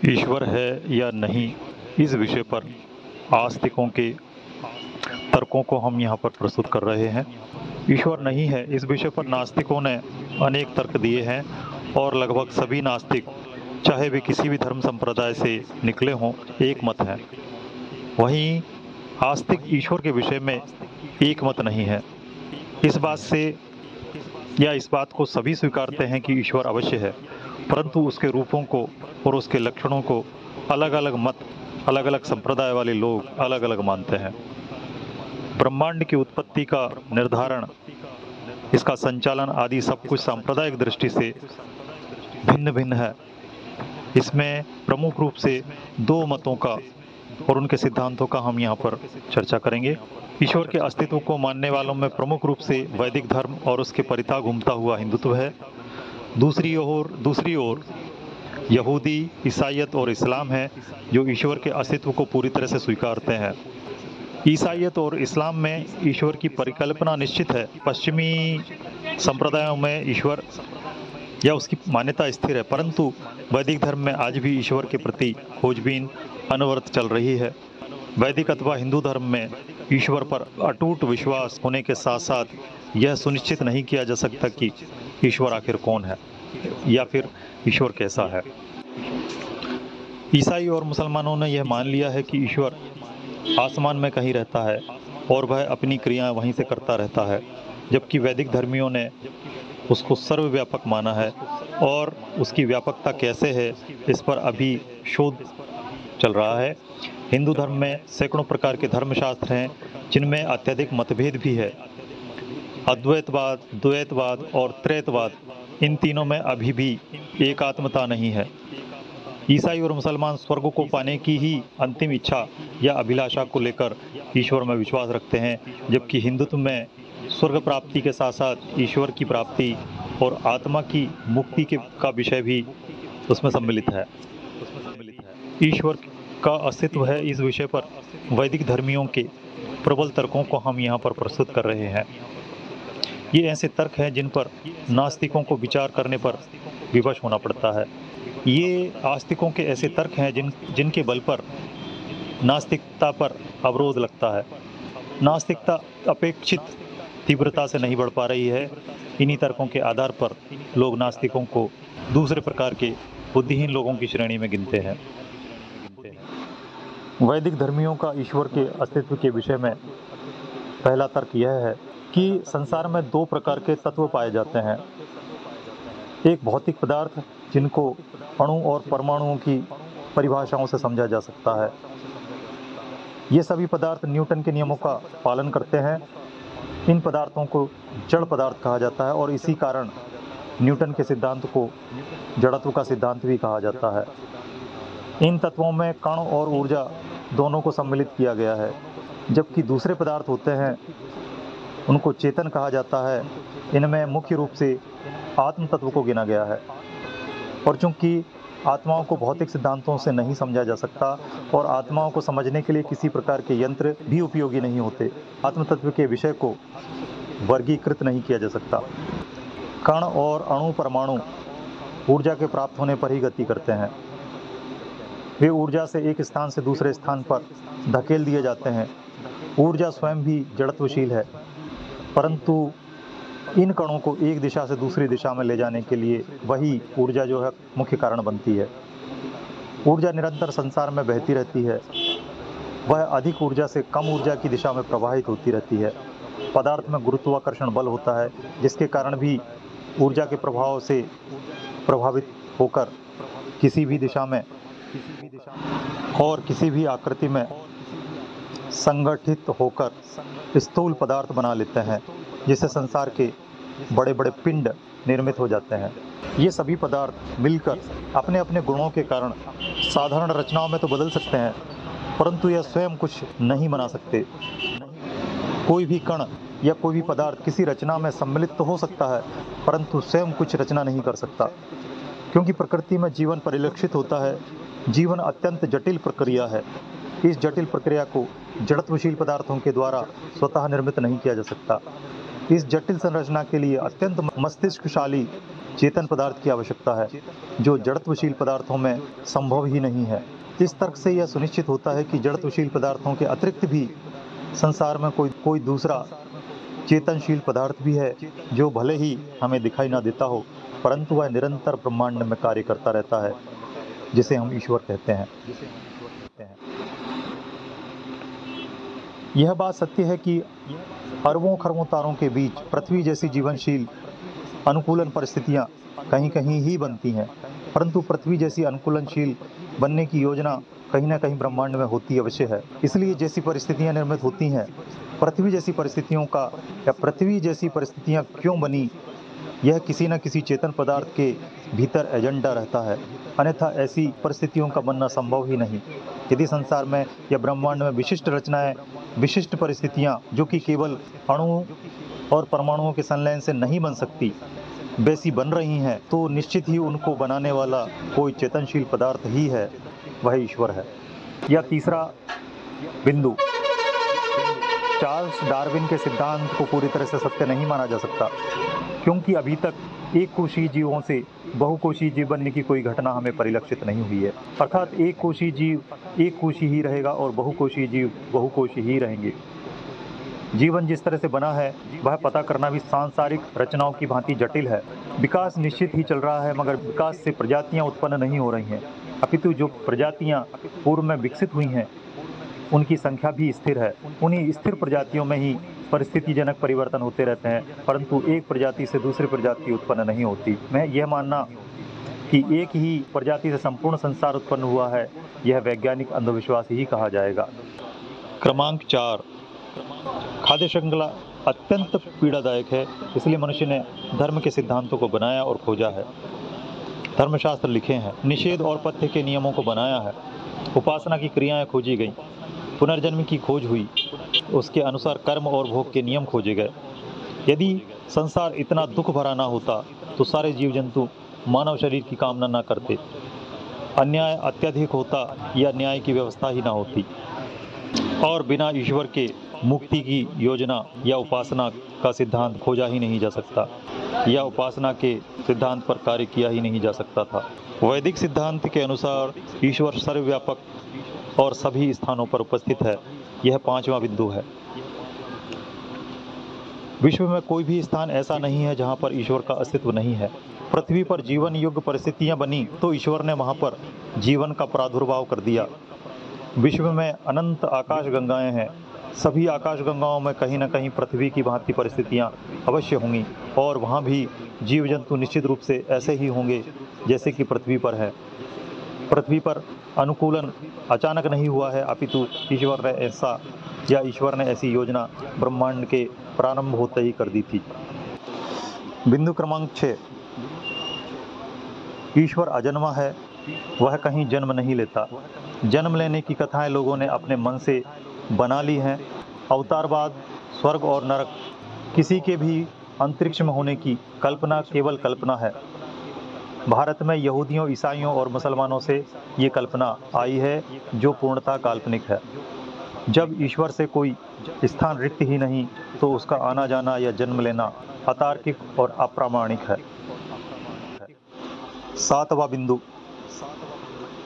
ईश्वर है या नहीं, इस विषय पर आस्तिकों के तर्कों को हम यहाँ पर प्रस्तुत कर रहे हैं। ईश्वर नहीं है, इस विषय पर नास्तिकों ने अनेक तर्क दिए हैं और लगभग सभी नास्तिक, चाहे वे किसी भी धर्म संप्रदाय से निकले हों, एक मत हैं। वहीं आस्तिक ईश्वर के विषय में एक मत नहीं है। इस बात को सभी स्वीकारते हैं कि ईश्वर अवश्य है, परंतु उसके रूपों को और उसके लक्षणों को अलग-अलग मत, अलग-अलग संप्रदाय वाले लोग अलग-अलग मानते हैं। ब्रह्मांड की उत्पत्ति का निर्धारण, इसका संचालन आदि सब कुछ सांप्रदायिक दृष्टि से भिन्न-भिन्न है। इसमें प्रमुख रूप से 2 मतों का और उनके सिद्धांतों का हम यहाँ पर चर्चा करेंगे। ईश्वर के अस्तित्व को मानने वालों में प्रमुख रूप से वैदिक धर्म और उसके परिता घूमता हुआ हिंदुत्व है। दूसरी ओर यहूदी, ईसाईयत और इस्लाम है, जो ईश्वर के अस्तित्व को पूरी तरह से स्वीकारते हैं। ईसाईयत और इस्लाम में ईश्वर की परिकल्पना निश्चित है। पश्चिमी संप्रदायों में ईश्वर या उसकी मान्यता स्थिर है, परंतु वैदिक धर्म में आज भी ईश्वर के प्रति खोजबीन अनवरत चल रही है। वैदिक अथवा हिंदू धर्म में ईश्वर पर अटूट विश्वास होने के साथ साथ यह सुनिश्चित नहीं किया जा सकता कि ईश्वर आखिर कौन है या फिर ईश्वर कैसा है। ईसाई और मुसलमानों ने यह मान लिया है कि ईश्वर आसमान में कहीं रहता है और वह अपनी क्रियाएं वहीं से करता रहता है, जबकि वैदिक धर्मियों ने उसको सर्वव्यापक माना है और उसकी व्यापकता कैसे है, इस पर अभी शोध चल रहा है। हिंदू धर्म में सैकड़ों प्रकार के धर्मशास्त्र हैं, जिनमें अत्यधिक मतभेद भी है। अद्वैतवाद, द्वैतवाद और त्रैतवाद, इन तीनों में अभी भी एकात्मता नहीं है। ईसाई और मुसलमान स्वर्ग को पाने की ही अंतिम इच्छा या अभिलाषा को लेकर ईश्वर में विश्वास रखते हैं, जबकि हिंदुत्व में स्वर्ग प्राप्ति के साथ साथ ईश्वर की प्राप्ति और आत्मा की मुक्ति का विषय भी उसमें सम्मिलित है। ईश्वर का अस्तित्व है, इस विषय पर वैदिक धर्मियों के प्रबल तर्कों को हम यहाँ पर प्रस्तुत कर रहे हैं। ये ऐसे तर्क हैं जिन पर नास्तिकों को विचार करने पर विवश होना पड़ता है। ये आस्तिकों के ऐसे तर्क हैं जिनके बल पर नास्तिकता पर अवरोध लगता है। नास्तिकता अपेक्षित तीव्रता से नहीं बढ़ पा रही है। इन्हीं तर्कों के आधार पर लोग नास्तिकों को दूसरे प्रकार के बुद्धिहीन लोगों की श्रेणी में गिनते हैं। वैदिक धर्मियों का ईश्वर के अस्तित्व के विषय में पहला तर्क यह है कि संसार में 2 प्रकार के तत्व पाए जाते हैं। एक भौतिक पदार्थ, जिनको अणु और परमाणुओं की परिभाषाओं से समझा जा सकता है। ये सभी पदार्थ न्यूटन के नियमों का पालन करते हैं। इन पदार्थों को जड़ पदार्थ कहा जाता है और इसी कारण न्यूटन के सिद्धांत को जड़त्व का सिद्धांत भी कहा जाता है। इन तत्वों में कण और ऊर्जा दोनों को सम्मिलित किया गया है, जबकि दूसरे पदार्थ होते हैं उनको चेतन कहा जाता है। इनमें मुख्य रूप से आत्म तत्व को गिना गया है, और चूंकि आत्माओं को भौतिक सिद्धांतों से नहीं समझा जा सकता और आत्माओं को समझने के लिए किसी प्रकार के यंत्र भी उपयोगी नहीं होते, आत्म तत्व के विषय को वर्गीकृत नहीं किया जा सकता। कण और अणु परमाणु ऊर्जा के प्राप्त होने पर ही गति करते हैं। वे ऊर्जा से एक स्थान से दूसरे स्थान पर धकेल दिए जाते हैं। ऊर्जा स्वयं भी जड़त्वशील है, परंतु इन कणों को एक दिशा से दूसरी दिशा में ले जाने के लिए वही ऊर्जा जो है मुख्य कारण बनती है। ऊर्जा निरंतर संसार में बहती रहती है। वह अधिक ऊर्जा से कम ऊर्जा की दिशा में प्रवाहित होती रहती है। पदार्थ में गुरुत्वाकर्षण बल होता है, जिसके कारण भी ऊर्जा के प्रभाव से प्रभावित होकर किसी भी दिशा में और किसी भी आकृति में संगठित होकर स्थूल पदार्थ बना लेते हैं, जिससे संसार के बड़े बड़े पिंड निर्मित हो जाते हैं। ये सभी पदार्थ मिलकर अपने अपने गुणों के कारण साधारण रचनाओं में तो बदल सकते हैं, परंतु यह स्वयं कुछ नहीं बना सकते। कोई भी कण या कोई भी पदार्थ किसी रचना में सम्मिलित तो हो सकता है, परंतु स्वयं कुछ रचना नहीं कर सकता, क्योंकि प्रकृति में जीवन परिलक्षित होता है। जीवन अत्यंत जटिल प्रक्रिया है। इस जटिल प्रक्रिया को जड़त्वशील पदार्थों के द्वारा स्वतः निर्मित नहीं किया जा सकता। इस जटिल संरचना के लिए अत्यंत मस्तिष्कशाली चेतन पदार्थ की आवश्यकता है, जो जड़त्वशील पदार्थों में संभव ही नहीं है। इस तर्क से यह सुनिश्चित होता है कि जड़त्वशील पदार्थों के अतिरिक्त भी संसार में कोई दूसरा चेतनशील पदार्थ भी है, जो भले ही हमें दिखाई ना देता हो, परंतु वह निरंतर ब्रह्मांड में कार्य करता रहता है, जिसे हम ईश्वर कहते हैं। यह बात सत्य है कि अरबों खरबों तारों के बीच पृथ्वी जैसी जीवनशील अनुकूलन परिस्थितियां कहीं कहीं ही बनती हैं, परंतु पृथ्वी जैसी अनुकूलनशील बनने की योजना कहीं ना कहीं ब्रह्मांड में होती अवश्य है। इसलिए जैसी परिस्थितियां निर्मित होती हैं, पृथ्वी जैसी परिस्थितियों का या पृथ्वी जैसी परिस्थितियां क्यों बनी, यह किसी न किसी चेतन पदार्थ के भीतर एजेंडा रहता है, अन्यथा ऐसी परिस्थितियों का बनना संभव ही नहीं। यदि संसार में या ब्रह्मांड में विशिष्ट रचनाएं, विशिष्ट परिस्थितियां जो कि केवल अणुओं और परमाणुओं के संलयन से नहीं बन सकती, वैसी बन रही हैं, तो निश्चित ही उनको बनाने वाला कोई चेतनशील पदार्थ ही है, वह ईश्वर है। या तीसरा बिंदु, चार्ल्स डार्विन के सिद्धांत को पूरी तरह से सत्य नहीं माना जा सकता, क्योंकि अभी तक एक कोशीय जीवों से बहुकोशीय जीव बनने की कोई घटना हमें परिलक्षित नहीं हुई है। अर्थात एक कोशीय जीव एक कोशीय ही रहेगा और बहुकोशीय जीव बहुकोशीय ही रहेंगे। जीवन जिस तरह से बना है, वह पता करना भी सांसारिक रचनाओं की भांति जटिल है। विकास निश्चित ही चल रहा है, मगर विकास से प्रजातियां उत्पन्न नहीं हो रही हैं, अपितु जो प्रजातियां पूर्व में विकसित हुई हैं, उनकी संख्या भी स्थिर है। उन्हीं स्थिर प्रजातियों में ही परिस्थितिजनक परिवर्तन होते रहते हैं, परंतु एक प्रजाति से दूसरी प्रजाति उत्पन्न नहीं होती। मैं यह मानना कि एक ही प्रजाति से संपूर्ण संसार उत्पन्न हुआ है, यह वैज्ञानिक अंधविश्वास ही कहा जाएगा। क्रमांक 4, खाद्य श्रृंखला अत्यंत पीड़ादायक है, इसलिए मनुष्य ने धर्म के सिद्धांतों को बनाया और खोजा है। धर्मशास्त्र लिखे हैं, निषेध और पथ्य के नियमों को बनाया है, उपासना की क्रियाएं खोजी गई, पुनर्जन्म की खोज हुई, उसके अनुसार कर्म और भोग के नियम खोजे गए। यदि संसार इतना दुख भरा ना होता, तो सारे जीव जंतु मानव शरीर की कामना ना करते, अन्याय अत्यधिक होता या न्याय की व्यवस्था ही ना होती, और बिना ईश्वर के मुक्ति की योजना या उपासना का सिद्धांत खोजा ही नहीं जा सकता, या उपासना के सिद्धांत पर कार्य किया ही नहीं जा सकता था। वैदिक सिद्धांत के अनुसार ईश्वर सर्वव्यापक और सभी स्थानों पर उपस्थित है। यह 5वां बिंदु है। विश्व में कोई भी स्थान ऐसा नहीं है जहां पर ईश्वर का अस्तित्व नहीं है। पृथ्वी पर जीवन योग्य परिस्थितियां बनी तो ईश्वर ने वहां पर जीवन का प्रादुर्भाव कर दिया। विश्व में अनंत आकाश गंगाएं हैं, सभी आकाश गंगाओं में कहीं न कहीं पृथ्वी की भांति परिस्थितियां अवश्य होंगी, और वहां भी जीव जंतु निश्चित रूप से ऐसे ही होंगे जैसे कि पृथ्वी पर है। पृथ्वी पर अनुकूलन अचानक नहीं हुआ है, अपितु ईश्वर ने ऐसी योजना ब्रह्मांड के प्रारंभ होते ही कर दी थी। बिंदु क्रमांक 6, ईश्वर अजन्मा है, वह कहीं जन्म नहीं लेता। जन्म लेने की कथाएं लोगों ने अपने मन से बना ली हैं। अवतारवाद, स्वर्ग और नरक, किसी के भी अंतरिक्ष में होने की कल्पना केवल कल्पना है। भारत में यहूदियों, ईसाइयों और मुसलमानों से ये कल्पना आई है, जो पूर्णतः काल्पनिक है। जब ईश्वर से कोई स्थान रिक्त ही नहीं, तो उसका आना जाना या जन्म लेना अतार्किक और अप्रामाणिक है। 7वां बिंदु,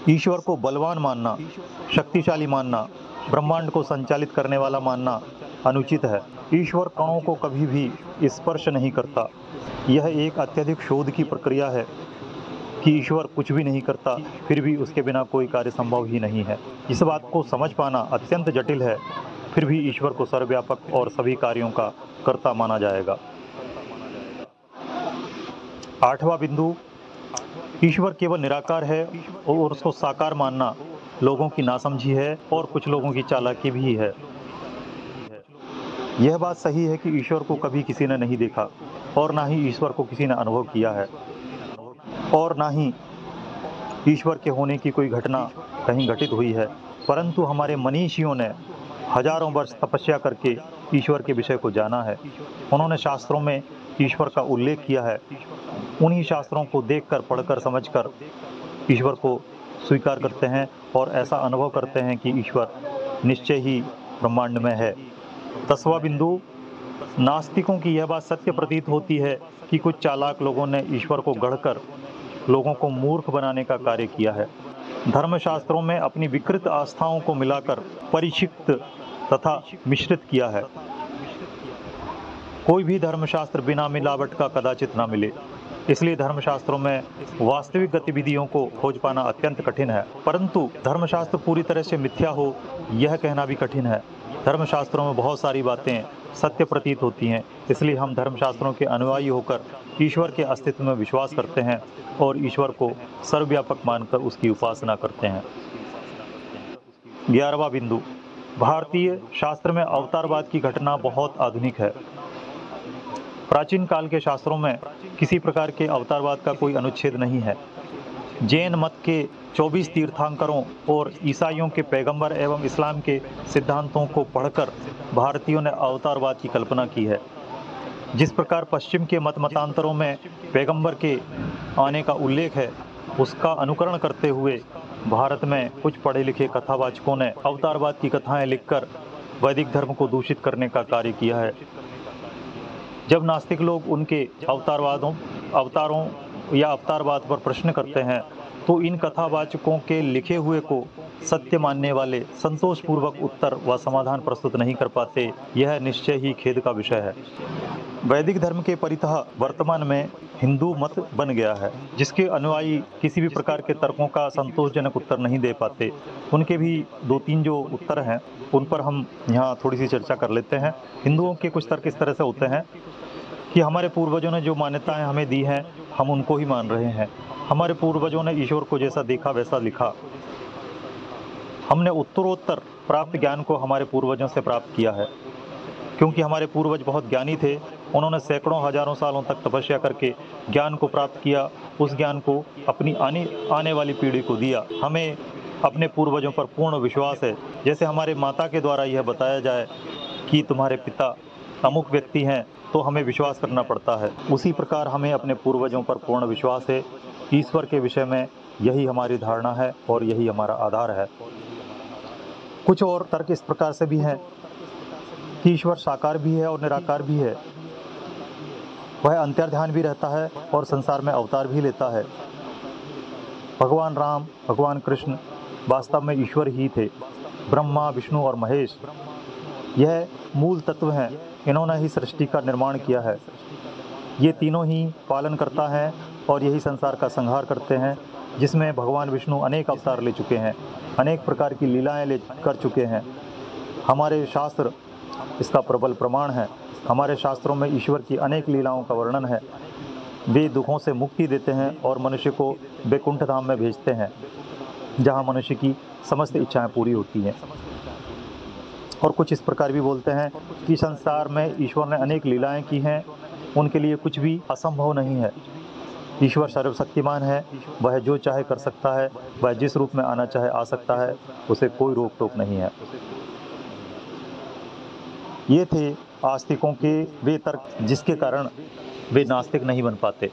ईश्वर को बलवान मानना, शक्तिशाली मानना, ब्रह्मांड को संचालित करने वाला मानना अनुचित है। ईश्वर कणों को कभी भी स्पर्श नहीं करता। यह एक अत्यधिक शोध की प्रक्रिया है कि ईश्वर कुछ भी नहीं करता, फिर भी उसके बिना कोई कार्य संभव ही नहीं है। इस बात को समझ पाना अत्यंत जटिल है, फिर भी ईश्वर को सर्वव्यापक और सभी कार्यों का कर्ता माना जाएगा। 8वां बिंदु, ईश्वर केवल निराकार है और उसको साकार मानना लोगों की नासमझी है और कुछ लोगों की चालाकी भी है। यह बात सही है कि ईश्वर को कभी किसी ने नहीं देखा, और ना ही ईश्वर को किसी ने अनुभव किया है, और ना ही ईश्वर के होने की कोई घटना कहीं घटित हुई है। परंतु हमारे मनीषियों ने हजारों वर्ष तपस्या करके ईश्वर के विषय को जाना है। उन्होंने शास्त्रों में ईश्वर का उल्लेख किया है। उन्हीं शास्त्रों को देखकर, पढ़कर, समझकर ईश्वर को स्वीकार करते हैं और ऐसा अनुभव करते हैं कि ईश्वर निश्चय ही ब्रह्मांड में है। 10वां बिंदु, नास्तिकों की यह बात सत्य प्रतीत होती है कि कुछ चालाक लोगों ने ईश्वर को गढ़कर लोगों को मूर्ख बनाने का कार्य किया है। धर्मशास्त्रों में अपनी विकृत आस्थाओं को मिलाकर परिक्षिप्त तथा मिश्रित किया है। कोई भी धर्मशास्त्र बिना मिलावट का कदाचित ना मिले, इसलिए धर्मशास्त्रों में वास्तविक गतिविधियों को खोज पाना अत्यंत कठिन है। परंतु धर्मशास्त्र पूरी तरह से मिथ्या हो, यह कहना भी कठिन है। धर्मशास्त्रों में बहुत सारी बातें सत्य प्रतीत होती हैं, इसलिए हम धर्मशास्त्रों के अनुयायी होकर ईश्वर के अस्तित्व में विश्वास करते हैं और ईश्वर को सर्वव्यापक मानकर उसकी उपासना करते हैं। 11वां बिंदु, भारतीय शास्त्र में अवतारवाद की घटना बहुत आधुनिक है। प्राचीन काल के शास्त्रों में किसी प्रकार के अवतारवाद का कोई अनुच्छेद नहीं है। जैन मत के 24 तीर्थंकरों और ईसाइयों के पैगंबर एवं इस्लाम के सिद्धांतों को पढ़कर भारतीयों ने अवतारवाद की कल्पना की है। जिस प्रकार पश्चिम के मतांतरों में पैगंबर के आने का उल्लेख है, उसका अनुकरण करते हुए भारत में कुछ पढ़े लिखे कथावाचकों ने अवतारवाद की कथाएं लिखकर वैदिक धर्म को दूषित करने का कार्य किया है। जब नास्तिक लोग उनके अवतारों या अवतारवाद पर प्रश्न करते हैं, तो इन कथावाचकों के लिखे हुए को सत्य मानने वाले संतोषपूर्वक उत्तर व समाधान प्रस्तुत नहीं कर पाते। यह निश्चय ही खेद का विषय है। वैदिक धर्म के परितः वर्तमान में हिंदू मत बन गया है, जिसके अनुयायी किसी भी प्रकार के तर्कों का संतोषजनक उत्तर नहीं दे पाते। उनके भी 2-3 जो उत्तर हैं, उन पर हम यहाँ थोड़ी सी चर्चा कर लेते हैं। हिंदुओं के कुछ तर्क इस तरह से होते हैं कि हमारे पूर्वजों ने जो मान्यताएं हमें दी हैं, हम उनको ही मान रहे हैं। हमारे पूर्वजों ने ईश्वर को जैसा देखा वैसा लिखा। हमने उत्तरोत्तर प्राप्त ज्ञान को हमारे पूर्वजों से प्राप्त किया है, क्योंकि हमारे पूर्वज बहुत ज्ञानी थे। उन्होंने सैकड़ों हजारों सालों तक तपस्या करके ज्ञान को प्राप्त किया। उस ज्ञान को अपनी आने वाली पीढ़ी को दिया। हमें अपने पूर्वजों पर पूर्ण विश्वास है। जैसे हमारे माता के द्वारा यह बताया जाए कि तुम्हारे पिता अमुक व्यक्ति हैं, तो हमें विश्वास करना पड़ता है। उसी प्रकार हमें अपने पूर्वजों पर पूर्ण विश्वास है। ईश्वर के विषय में यही हमारी धारणा है और यही हमारा आधार है। कुछ और तर्क इस प्रकार से भी हैं कि ईश्वर साकार भी है और निराकार भी है। वह अंतर्ध्यान भी रहता है और संसार में अवतार भी लेता है। भगवान राम, भगवान कृष्ण वास्तव में ईश्वर ही थे। ब्रह्मा, विष्णु और महेश, यह मूल तत्व हैं। इन्होंने ही सृष्टि का निर्माण किया है। ये तीनों ही पालन करता है और यही संसार का संहार करते हैं, जिसमें भगवान विष्णु अनेक अवतार ले चुके हैं, अनेक प्रकार की लीलाएं ले कर चुके हैं। हमारे शास्त्र इसका प्रबल प्रमाण है। हमारे शास्त्रों में ईश्वर की अनेक लीलाओं का वर्णन है। वे दुखों से मुक्ति देते हैं और मनुष्य को वैकुंठ धाम में भेजते हैं, जहाँ मनुष्य की समस्त इच्छाएं पूरी होती हैं। और कुछ इस प्रकार भी बोलते हैं कि संसार में ईश्वर ने अनेक लीलाएं की हैं, उनके लिए कुछ भी असंभव नहीं है। ईश्वर सर्वशक्तिमान है, वह जो चाहे कर सकता है, वह जिस रूप में आना चाहे आ सकता है, उसे कोई रोक टोक नहीं है। ये थे आस्तिकों के वे तर्क जिसके कारण वे नास्तिक नहीं बन पाते।